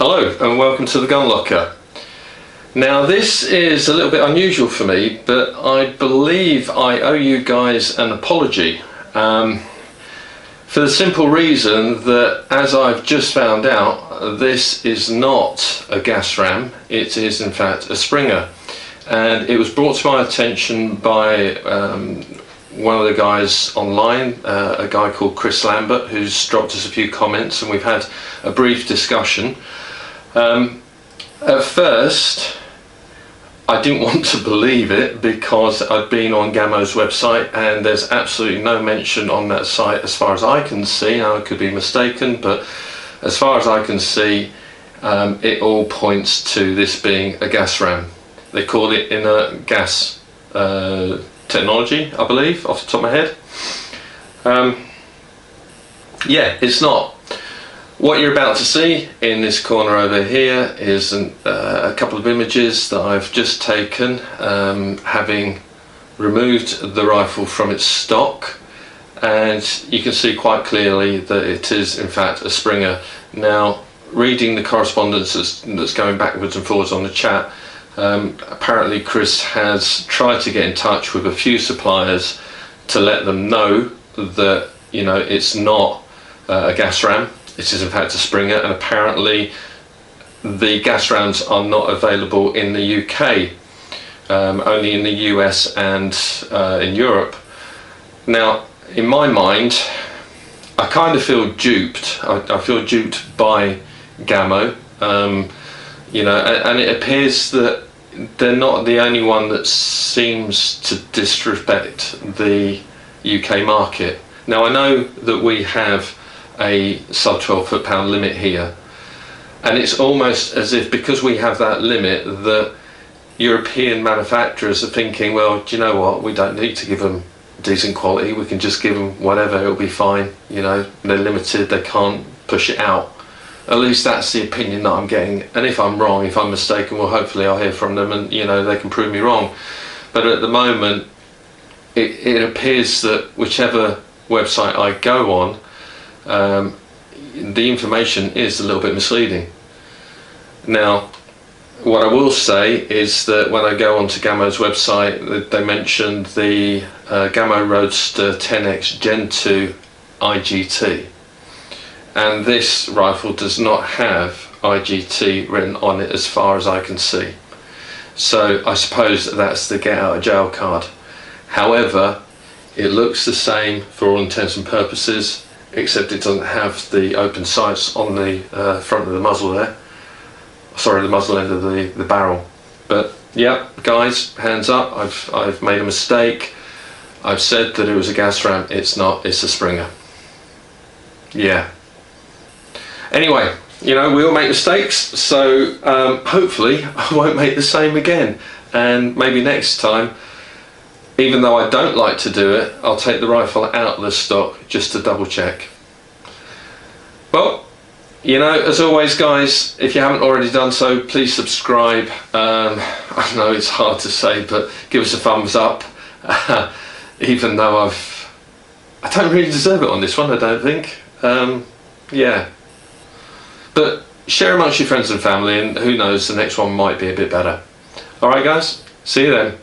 Hello and welcome to the GunLocker. Now this is a little bit unusual for me, but I believe I owe you guys an apology for the simple reason that, as I've just found out, this is not a gas ram, it is in fact a Springer, and it was brought to my attention by one of the guys online, a guy called Chris Lambert, who's dropped us a few comments, and we've had a brief discussion. At first I didn't want to believe it because I'd been on Gamo's website and there's absolutely no mention on that site as far as I can see. Now I could be mistaken, but as far as I can see, it all points to this being a gas ram. They call it inert gas technology, I believe, off the top of my head. Yeah, it's not. What you're about to see in this corner over here is a couple of images that I've just taken, having removed the rifle from its stock, and you can see quite clearly that it is in fact a Springer. Now, reading the correspondence that's going backwards and forwards on the chat, apparently Chris has tried to get in touch with a few suppliers to let them know that, you know, it's not a gas ram. It is in fact a Springer, and apparently the gas rams are not available in the UK, only in the US and in Europe. Now, in my mind, I kind of feel duped. I feel duped by Gamo, you know, and it appears that they're not the only one that seems to disrespect the UK market. Now, I know that we have a sub 12 foot-pound limit here, and it's almost as if because we have that limit that European manufacturers are thinking, well, do you know what, we don't need to give them decent quality, we can just give them whatever, it'll be fine, you know, they're limited, they can't push it out. At least that's the opinion that I'm getting, and if I'm wrong, if I'm mistaken, well, hopefully I'll hear from them and, you know, they can prove me wrong. But at the moment it appears that whichever website I go on, the information is a little bit misleading. Now, what I will say is that when I go onto Gamo's website, they mentioned the Gamo Roadster 10X GEN2 IGT, and this rifle does not have IGT written on it as far as I can see. So I suppose that's the get out of jail card. However, it looks the same for all intents and purposes, except it doesn't have the open sights on the front of the muzzle there. Sorry, the muzzle end of the barrel. But yeah, guys, hands up, I've made a mistake. I've said that it was a gas ram. It's not, it's a Springer. Yeah. Anyway, you know, we all make mistakes, so hopefully I won't make the same again. And maybe next time, even though I don't like to do it, I'll take the rifle out of the stock just to double check. Well, you know, as always guys, if you haven't already done so, please subscribe. I know it's hard to say, but give us a thumbs up. Even though I don't really deserve it on this one, I don't think. Yeah. But share amongst your friends and family, and who knows, the next one might be a bit better. Alright guys, see you then.